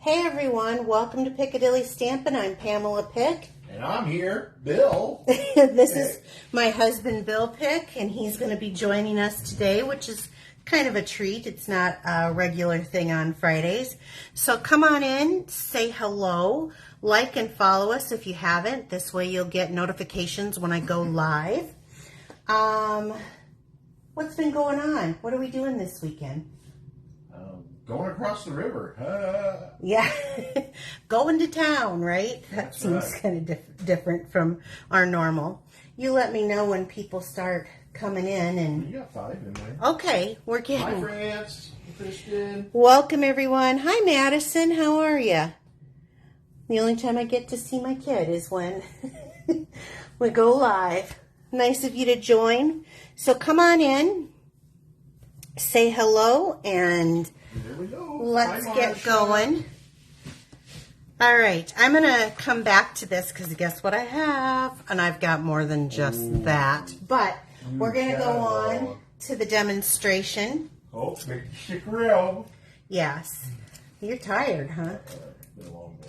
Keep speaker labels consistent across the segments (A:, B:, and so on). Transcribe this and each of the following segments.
A: Hey everyone, welcome to Piccadilly Stampin'. I'm Pamela Pick.
B: And I'm here, Bill.
A: This is my husband Bill Pick, and he's going to be joining us today, which is kind of a treat. It's not a regular thing on Fridays. So come on in, say hello, like and follow us if you haven't. This way you'll get notifications when I go live. What's been going on? What are we doing this weekend?
B: Going across the river.
A: Yeah, going to town, right? That
B: That's
A: seems
B: right.
A: kind of different from our normal. You let me know when people start coming in. And
B: You got 5 in there.
A: okay, we're
B: Hi,
A: getting...
B: France. Christian.
A: Welcome, everyone. Hi, Madison. How are you? The only time I get to see my kid is when we go live. Nice of you to join. So come on in, say hello, and...
B: There we go.
A: let's
B: Hi,
A: get
B: Marsha.
A: going. All right, I'm going to come back to this because guess what I have? And I've got more than just that. But we're going to go on to the demonstration.
B: Oh, make you stick around.
A: Yes. You're tired, huh?
B: Been a long day.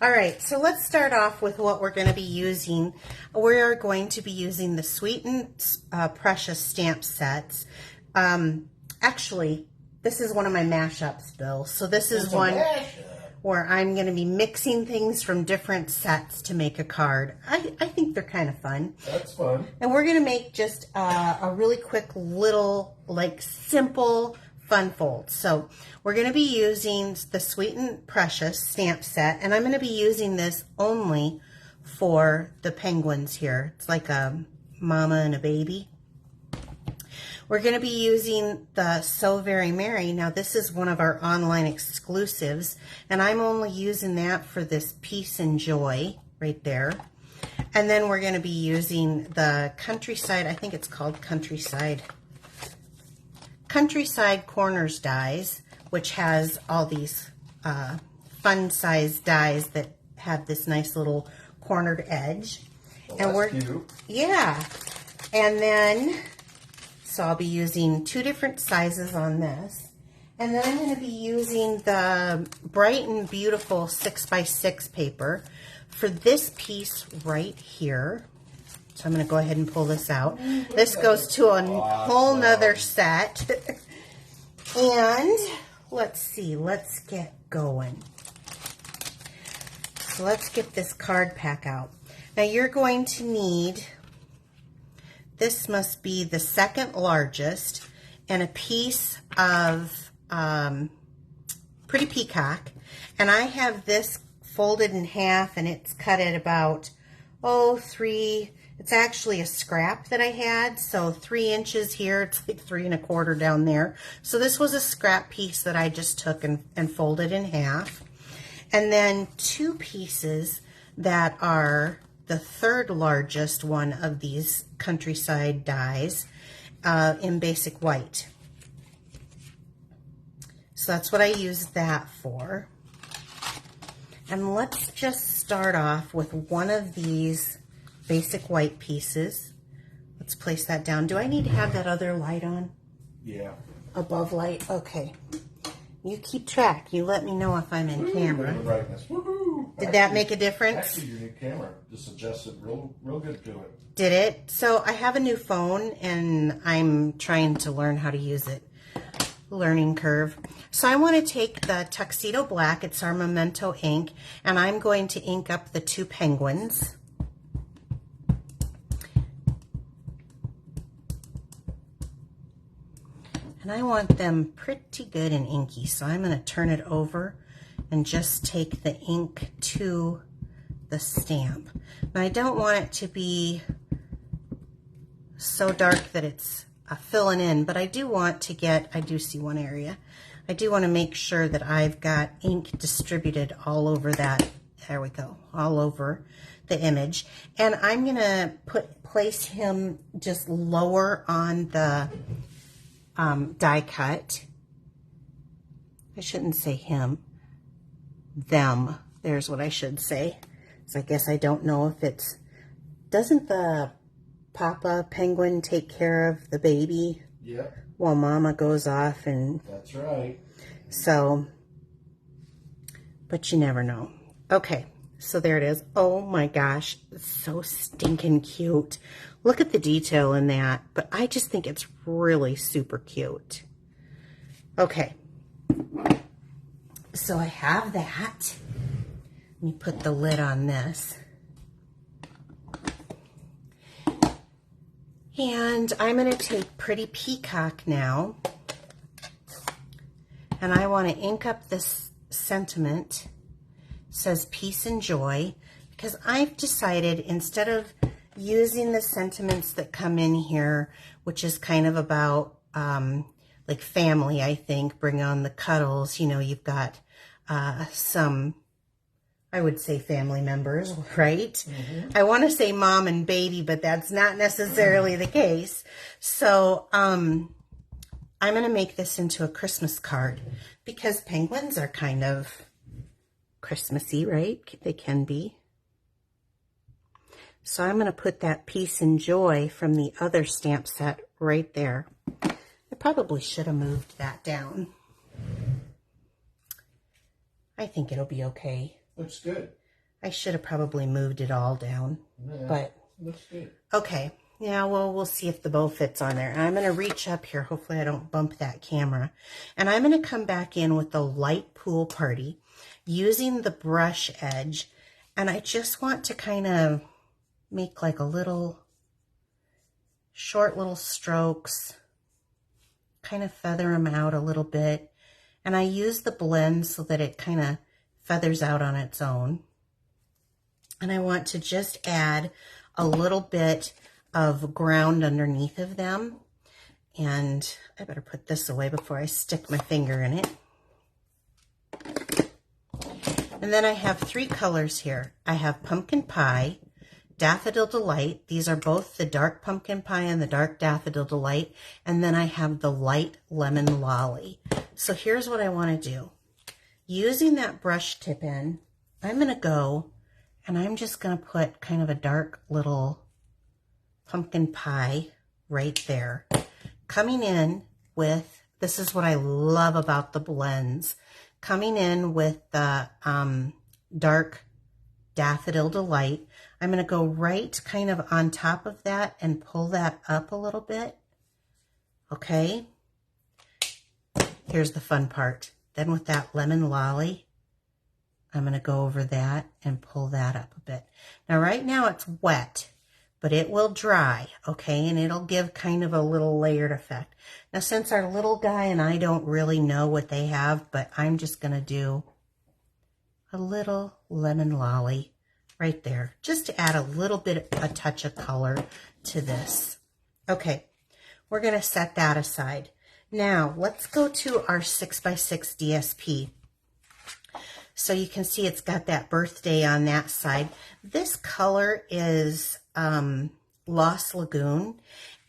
A: All right, so let's start off with what we're going to be using. We're going to be using the Sweet and Precious stamp sets. Actually, this is one of my mashups, Bill. So this is one where I'm going to be mixing things from different sets to make a card. I think they're kind of fun.
B: That's fun.
A: And we're going to make just a really quick little, like, simple fun fold. So we're going to be using the Sweet and Precious stamp set, and I'm going to be using this only for the penguins here. It's like a mama and a baby. We're going to be using the So Very Merry. Now, this is one of our online exclusives, and I'm only using that for this Peace and Joy right there. And then we're going to be using the Countryside, I think it's called Countryside Corners dies, which has all these fun-sized dies that have this nice little cornered edge.
B: Well,
A: and we're
B: cute.
A: yeah, and then so I'll be using 2 different sizes on this, and then I'm going to be using the Bright and Beautiful 6x6 paper for this piece right here. So I'm going to go ahead and pull this out. This goes to a whole nother set. And let's see, let's get going. So let's get this card pack out. Now you're going to need, this must be the second largest, and a piece of Pretty Peacock. And I have this folded in half, and it's cut at about, it's actually a scrap that I had, so 3 inches here, it's like 3 1/4 down there. So this was a scrap piece that I just took and folded in half. And then 2 pieces that are the third largest one of these Countryside dies in basic white. So that's what I used that for. And let's just start off with one of these basic white pieces. Let's place that down. Do I need to have that other light on?
B: Yeah.
A: Above light? Okay. You keep track. You let me know if I'm in camera.
B: The brightness. Woohoo!
A: Did that make a difference?
B: Actually, your new camera just adjusted real good to it.
A: Did it? So I have a new phone, and I'm trying to learn how to use it. Learning curve. So I want to take the Tuxedo Black, it's our Memento ink, and I'm going to ink up the 2 penguins. And I want them pretty good and inky, so I'm going to turn it over and just take the ink to the stamp. Now I don't want it to be so dark that it's filling in, but I do want to get, I do see one area, I do want to make sure that I've got ink distributed all over that, there we go, all over the image. And I'm going to place him just lower on the die cut. I shouldn't say him, them, there's what I should say. So I guess I don't know if it's, doesn't the Papa Penguin take care of the baby?
B: Yep.
A: While Mama goes off, and
B: That's right.
A: so but you never know. Okay, so there it is. Oh my gosh, it's so stinking cute. Look at the detail in that, but I just think it's really super cute. Okay, so I have that. Let me put the lid on this. And I'm going to take Pretty Peacock now, and I want to ink up this sentiment. It says peace and joy, because I've decided instead of using the sentiments that come in here, which is kind of about like family, I think, bring on the cuddles. You know, you've got some, I would say, family members, right? Mm-hmm. I want to say mom and baby, but that's not necessarily the case. So I'm going to make this into a Christmas card, because penguins are kind of Christmassy, right? They can be. So I'm going to put that peace and joy from the other stamp set right there. I probably should have moved that down. I think it'll be okay.
B: Looks good.
A: I should have probably moved it all down,
B: yeah,
A: but
B: looks good.
A: Okay. Yeah, well, we'll see if the bow fits on there. I'm going to reach up here. Hopefully I don't bump that camera. And I'm going to come back in with the light pool party using the brush edge. And I just want to kind of make like a little short little strokes, kind of feather them out a little bit. And I use the blend so that it kind of feathers out on its own. And I want to just add a little bit of ground underneath of them. And I better put this away before I stick my finger in it. And then I have 3 colors here. I have Pumpkin Pie, Daffodil Delight. These are both the dark Pumpkin Pie and the dark Daffodil Delight. And then I have the light Lemon Lolly. So here's what I want to do. Using that brush tip in, I'm going to go and I'm just going to put kind of a dark little pumpkin pie right there. Coming in with, this is what I love about the blends, coming in with the dark Daffodil Delight. I'm going to go right kind of on top of that and pull that up a little bit. Okay. Here's the fun part. Then with that Lemon Lolly, I'm going to go over that and pull that up a bit. Now right now it's wet, but it will dry, okay? And it'll give kind of a little layered effect. Now since our little guy and I don't really know what they have, but I'm just going to do a little Lemon Lolly right there, just to add a little bit, a touch of color to this. Okay, we're going to set that aside. Now, let's go to our 6x6 DSP. So you can see it's got that birthday on that side. This color is Lost Lagoon,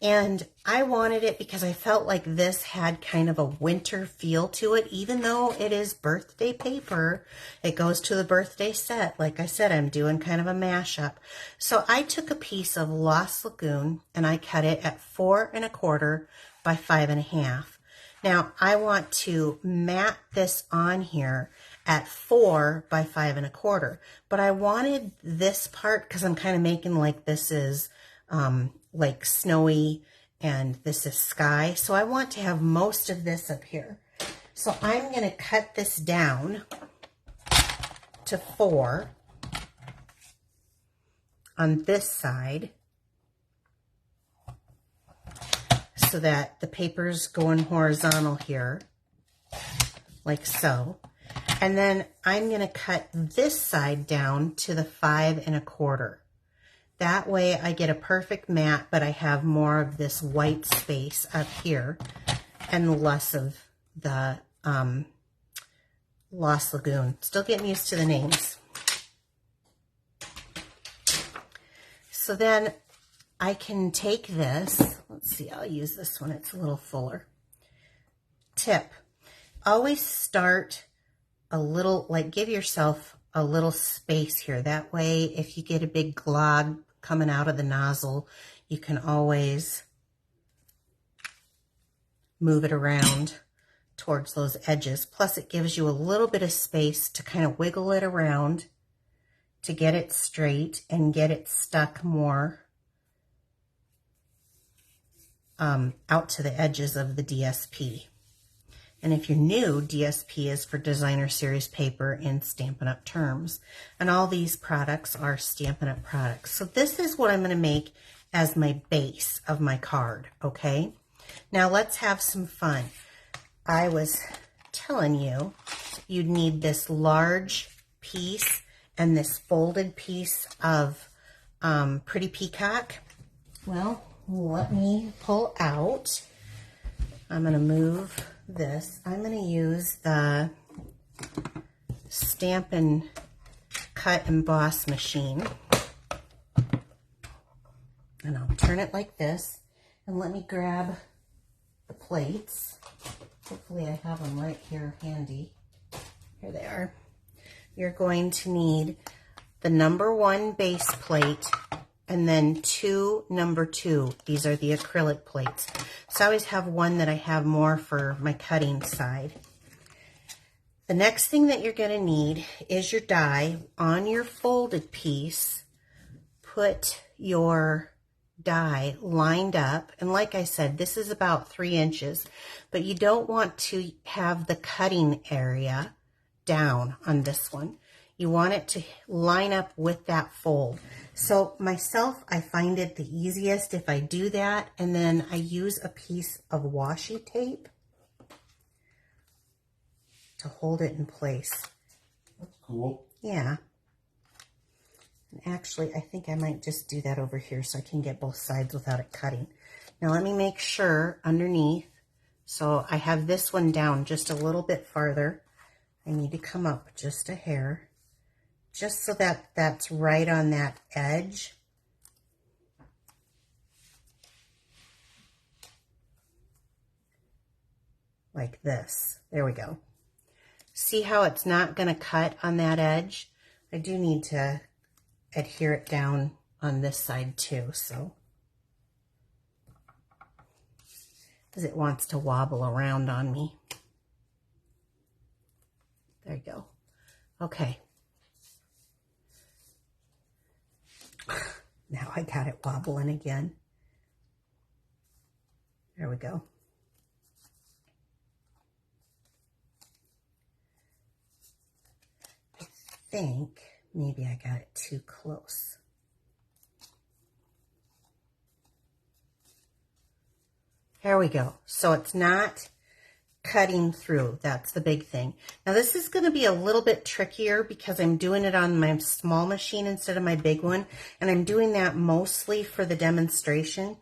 A: and I wanted it because I felt like this had kind of a winter feel to it, even though it is birthday paper. It goes to the birthday set. Like I said, I'm doing kind of a mashup. So I took a piece of Lost Lagoon and I cut it at 4 1/4 by 5 1/2. Now I want to mat this on here at 4 by 5 1/4, but I wanted this part because I'm kind of making like this is like snowy and this is sky. So I want to have most of this up here. So I'm going to cut this down to 4 on this side, so that the paper's going horizontal here, like so. And then I'm going to cut this side down to the 5 1/4. That way I get a perfect mat, but I have more of this white space up here and less of the Lost Lagoon. Still getting used to the names. So then I can take this, let's see, I'll use this one, it's a little fuller. Tip, always start a little, like give yourself a little space here. That way, if you get a big glob coming out of the nozzle, you can always move it around towards those edges. Plus it gives you a little bit of space to kind of wiggle it around to get it straight and get it stuck more out to the edges of the DSP. And if you're new, DSP is for Designer Series Paper in Stampin' Up! Terms. And all these products are Stampin' Up! Products. So this is what I'm going to make as my base of my card, okay? Now let's have some fun. I was telling you, you'd need this large piece and this folded piece of Pretty Peacock. Well, let me pull out. I'm going to move this. I'm going to use the Stampin' Cut Emboss machine. And I'll turn it like this. And let me grab the plates. Hopefully I have them right here handy. Here they are. You're going to need the number 1 base plate and then 2 number 2. These are the acrylic plates. So I always have one that I have more for my cutting side. The next thing that you're going to need is your die. On your folded piece, put your die lined up, and like I said, this is about 3 inches, but you don't want to have the cutting area down on this one. You want it to line up with that fold. So myself, I find it the easiest if I do that, and then I use a piece of washi tape to hold it in place.
B: That's cool.
A: Yeah. And actually, I think I might just do that over here so I can get both sides without it cutting. Now let me make sure underneath. So I have this one down just a little bit farther. I need to come up just a hair, just so that that's right on that edge. Like this. There we go. See how it's not going to cut on that edge? I do need to adhere it down on this side too, so because it wants to wobble around on me. There you go. Okay. Now I got it wobbling again. There we go. I think maybe I got it too close. There we go. So it's not cutting through. That's the big thing. Now this is going to be a little bit trickier because I'm doing it on my small machine instead of my big one. And I'm doing that mostly for the demonstration.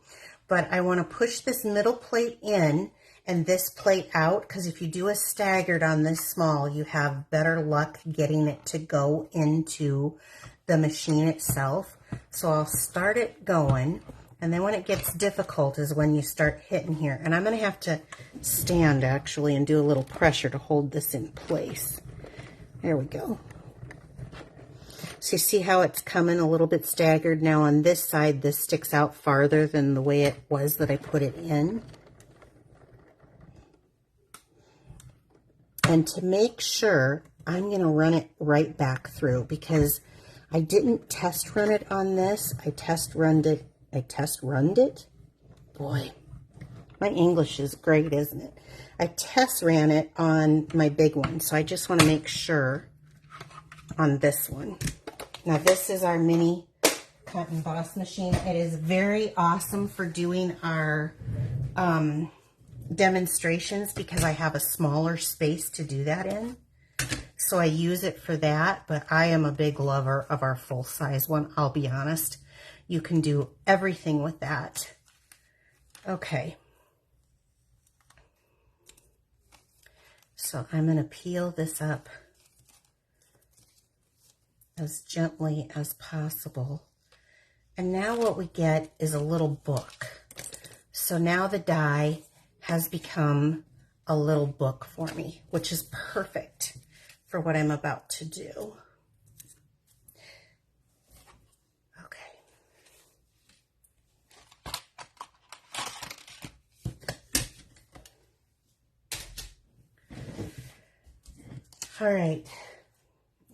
A: But I want to push this middle plate in and this plate out, because if you do a staggered on this small, you have better luck getting it to go into the machine itself. So I'll start it going, and then when it gets difficult is when you start hitting here. And I'm going to have to stand actually and do a little pressure to hold this in place. There we go. So you see how it's coming a little bit staggered. Now on this side, this sticks out farther than the way it was that I put it in. And to make sure, I'm going to run it right back through because I didn't test run it on this. I test runned it. Boy, my English is great, isn't it? I test ran it on my big one. So I just want to make sure on this one. Now this is our mini cut and emboss machine. It is very awesome for doing our demonstrations because I have a smaller space to do that in. So I use it for that, but I am a big lover of our full-size one, I'll be honest. You can do everything with that. Okay. So I'm going to peel this up as gently as possible. And now what we get is a little book. So now the die has become a little book for me, which is perfect for what I'm about to do. Okay. All right,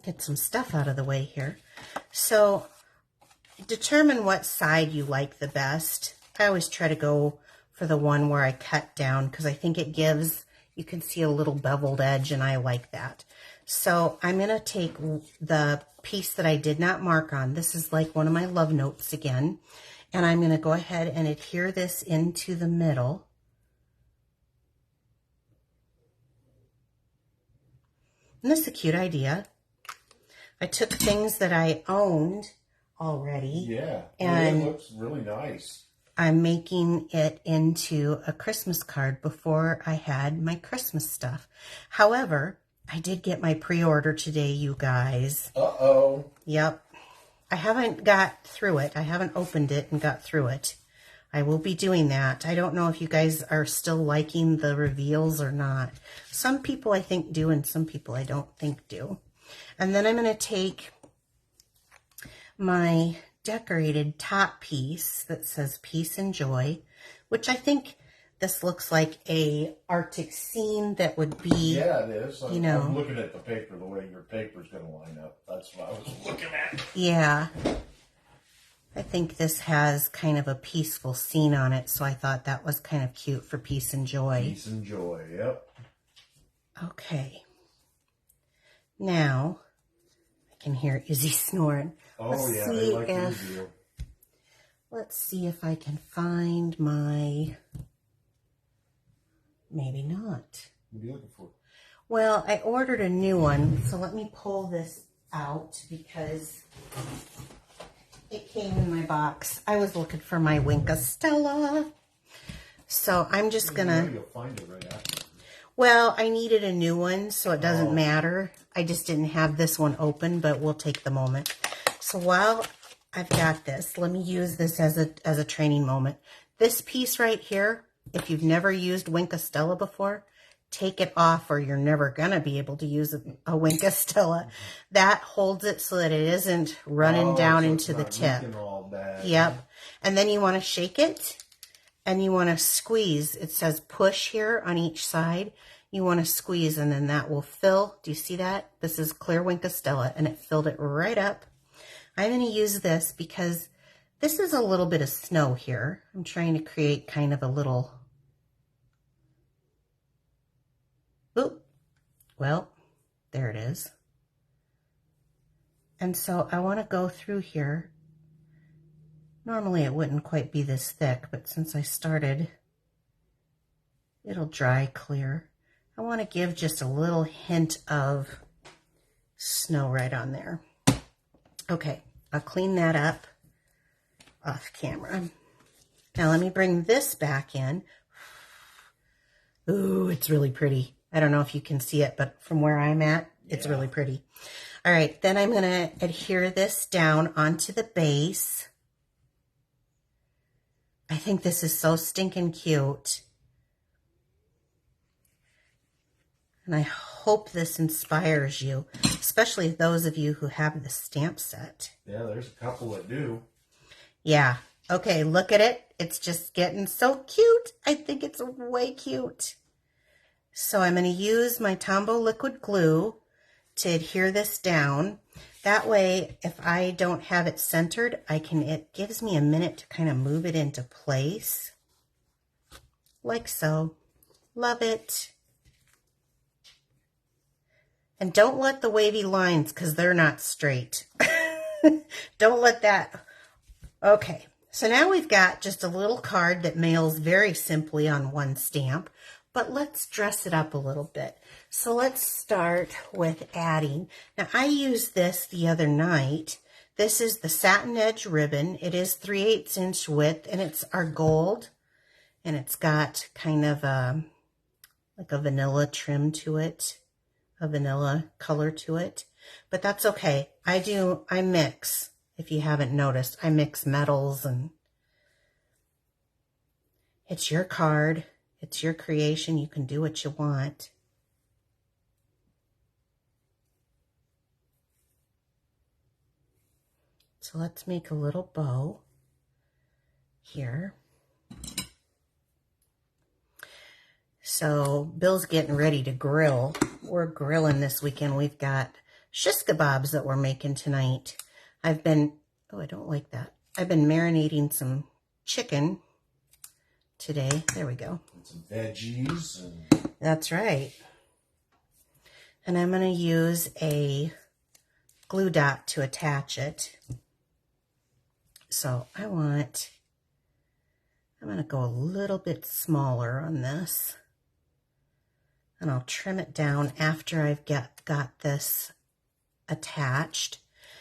A: get some stuff out of the way here. So determine what side you like the best. I always try to go for the one where I cut down because I think it gives, you can see a little beveled edge and I like that. So I'm going to take the piece that I did not mark on. This is like one of my love notes again. And I'm going to go ahead and adhere this into the middle. And this is a cute idea. I took things that I owned already.
B: Yeah,
A: and
B: it looks really nice.
A: I'm making it into a Christmas card before I had my Christmas stuff. However, I did get my pre-order today, you guys.
B: Uh-oh.
A: Yep. I haven't got through it. I haven't opened it and got through it. I will be doing that. I don't know if you guys are still liking the reveals or not. Some people I think do and some people I don't think do. And then I'm going to take my decorated top piece that says Peace and Joy, which I think this looks like a Arctic scene that would be,
B: yeah, it is.
A: you know.
B: I'm looking at the paper, the way your paper's going to line up. That's what I was looking at.
A: Yeah. I think this has kind of a peaceful scene on it, so I thought that was kind of cute for Peace and Joy.
B: Peace and Joy, yep.
A: Okay. Now, I can hear Izzy snoring.
B: Oh,
A: Let's
B: yeah,
A: see
B: they like
A: if,
B: the reveal.
A: let's see if I can find my, maybe not.
B: What are you looking for?
A: Well, I ordered a new one, so let me pull this out because it came in my box. I was looking for my Winka Stella. So I'm just gonna,
B: You'll find it right after.
A: well, I needed a new one, so it doesn't matter. I just didn't have this one open, but we'll take the moment. So while I've got this, let me use this as a training moment. This piece right here, if you've never used Winka Stella before, take it off or you're never gonna be able to use a Winka Stella. That holds it so that it isn't running down
B: so
A: into
B: it's
A: the
B: not
A: tip.
B: leaking all bad.
A: Yep. And then you want to shake it and you want to squeeze. It says push here on each side. You want to squeeze and then that will fill. Do you see that? This is clear Winka Stella and it filled it right up. I'm going to use this because this is a little bit of snow here. I'm trying to create kind of a little, oop, well, there it is. And so I want to go through here. Normally it wouldn't quite be this thick, but since I started, it'll dry clear. I want to give just a little hint of snow right on there. Okay, I'll clean that up off camera. Now let me bring this back in. Ooh, it's really pretty. I don't know if you can see it, but from where I'm at, it's really pretty. All right, then I'm going to adhere this down onto the base. I think this is so stinking cute. And I hope this inspires you, especially those of you who have the stamp set.
B: Yeah, there's a couple that do.
A: Yeah. Okay, look at it. It's just getting so cute. I think it's way cute. So I'm going to use my Tombow liquid glue to adhere this down. That way, if I don't have it centered, it gives me a minute to kind of move it into place. Like so. Love it. And don't let the wavy lines, because they're not straight. Don't let that. Okay, so now we've got just a little card that mails very simply on one stamp, but let's dress it up a little bit. So let's start with adding. Now I used this the other night. This is the satin edge ribbon. It is 3/8 inch width and it's our gold. And it's got kind of like a vanilla trim to it, a vanilla color to it. But that's okay. I mix, if you haven't noticed, I mix metals and it's your card. It's your creation. You can do what you want. So let's make a little bow here. So Bill's getting ready to grill we're grilling this weekend. We've got shish kebabs that we're making tonight. Oh, I don't like that. I've been marinating some chicken today. There we go.
B: And some veggies.
A: That's right. And I'm going to use a glue dot to attach it. So I'm going to go a little bit smaller on this. And I'll trim it down after I've got this attached.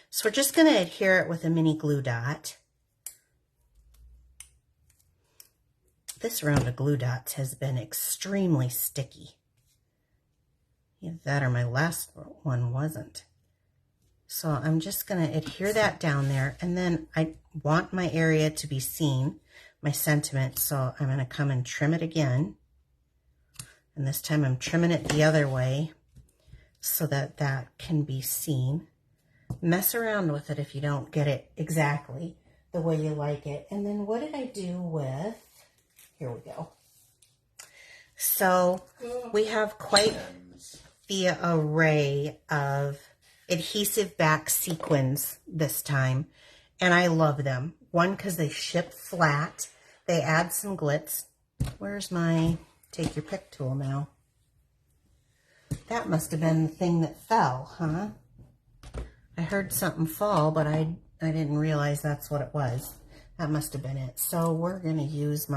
A: So we're just going to adhere it with a mini glue dot. This round of glue dots has been extremely sticky. Either that or my last one wasn't. So I'm just going to adhere that down there, and then I want my area to be seen, my sentiment, so I'm going to come and trim it again. And this time I'm trimming it the other way so that that can be seen. Mess around with it if you don't get it exactly the way you like it. And then what did I do with, here we go. So we have quite the array of adhesive back sequins this time, and I love them. One, because they ship flat. They add some glitz. Where's my take your pick tool now? That must have been the thing that fell, huh? I heard something fall, but I didn't realize that's what it was. That must have been it. So we're going to use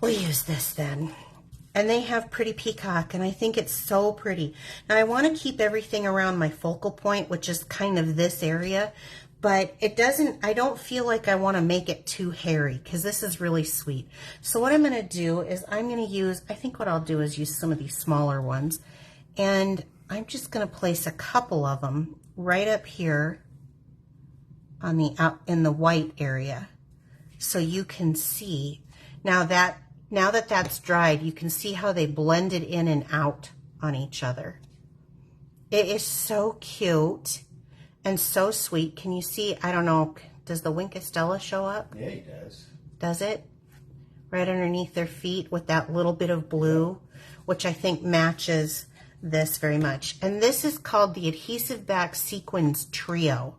A: we'll use this then. And they have Pretty Peacock, and I think it's so pretty. Now, I want to keep everything around my focal point, which is kind of this area, but I don't feel like I want to make it too hairy, because this is really sweet. So what I'm going to do is I think what I'll do is use some of these smaller ones, and I'm just going to place a couple of them right up here on in the white area, so you can see. Now that that's dried, you can see how they blended in and out on each other. It is so cute and so sweet. Can you see? I don't know. Does the Wink Estella show up?
B: Yeah, he does.
A: Does it? Right underneath their feet with that little bit of blue, which I think matches this very much. And this is called the Adhesive Back Sequins Trio.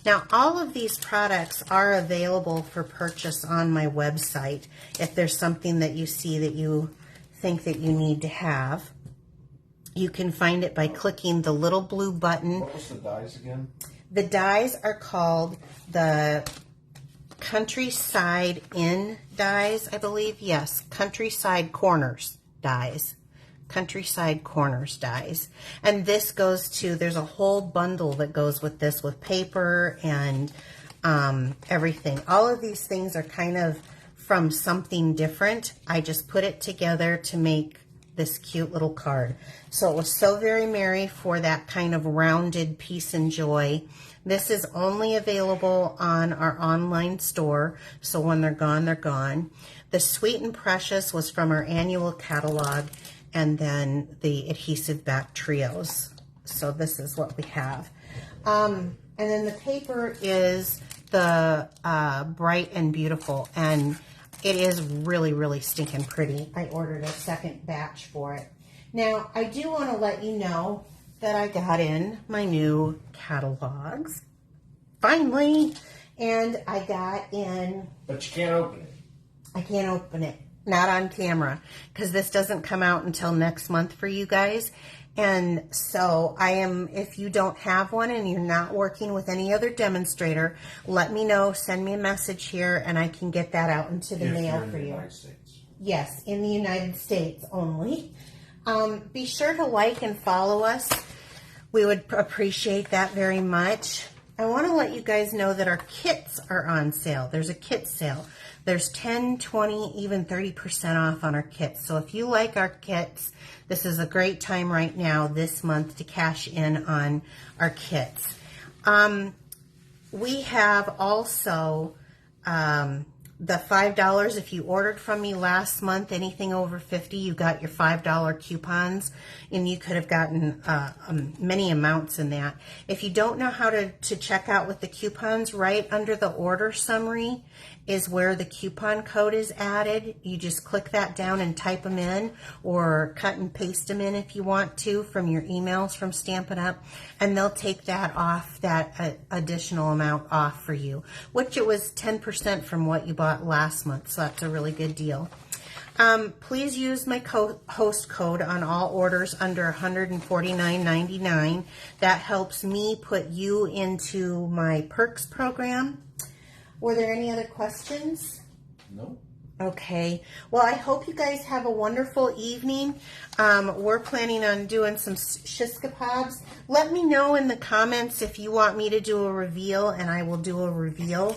A: Now, all of these products are available for purchase on my website if there's something that you see that you think that you need to have. You can find it by clicking the little blue button.
B: What was the dies again?
A: The dies are called the Countryside Inn dies, I believe. Yes, Countryside Corners dies. Countryside Corners dies. And this goes to, there's a whole bundle that goes with this, with paper and everything. All of these things are kind of from something different. I just put it together to make this cute little card. So it was so very merry for that kind of rounded peace and joy. This is only available on our online store, so when they're gone, they're gone. The Sweet and Precious was from our annual catalog, and then the Adhesive Back Trios. So this is what we have. And then the paper is the Bright and Beautiful, and it is really, really stinking pretty. I ordered a second batch for it. Now, I do want to let you know that I got in my new catalogs, finally, and I got in...
B: But you can't open it.
A: I can't open it. Not on camera, because this doesn't come out until next month for you guys. And so if you don't have one and you're not working with any other demonstrator, let me know, send me a message here, and I can get that out into the mail for you.
B: United States.
A: Yes, in the United States only. Be sure to like and follow us. We would appreciate that very much. I want to let you guys know that our kits are on sale. There's a kit sale. There's 10, 20, even 30% off on our kits. So if you like our kits, this is a great time right now this month to cash in on our kits. We have also the $5. If you ordered from me last month, anything over $50, you got your $5 coupons, and you could have gotten many amounts in that. If you don't know how to check out with the coupons, right under the order summary is where the coupon code is added. You just click that down and type them in, or cut and paste them in if you want to from your emails from Stampin' Up, and they'll take that off, that additional amount off for you, which it was 10% from what you bought last month, so that's a really good deal. Please use my host code on all orders under $149.99. That helps me put you into my perks program. Were there any other questions?
B: No.
A: Okay. Well, I hope you guys have a wonderful evening. We're planning on doing some Shishkapods. Let me know in the comments if you want me to do a reveal, and I will do a reveal.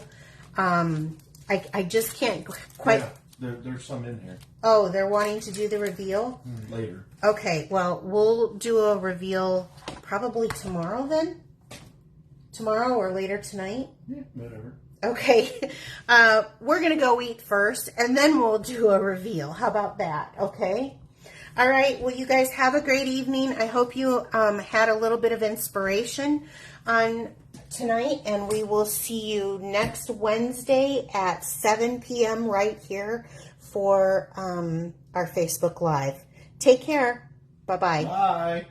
A: I just can't quite...
B: Yeah. There's some in here.
A: Oh, they're wanting to do the reveal?
B: Later.
A: Okay, well, we'll do a reveal probably tomorrow then? Tomorrow or later tonight?
B: Yeah, whatever.
A: Okay. We're going to go eat first, and then we'll do a reveal. How about that? Okay? All right. Well, you guys have a great evening. I hope you had a little bit of inspiration on tonight, and we will see you next Wednesday at 7 p.m. right here for our Facebook Live. Take care. Bye-bye.
B: Bye.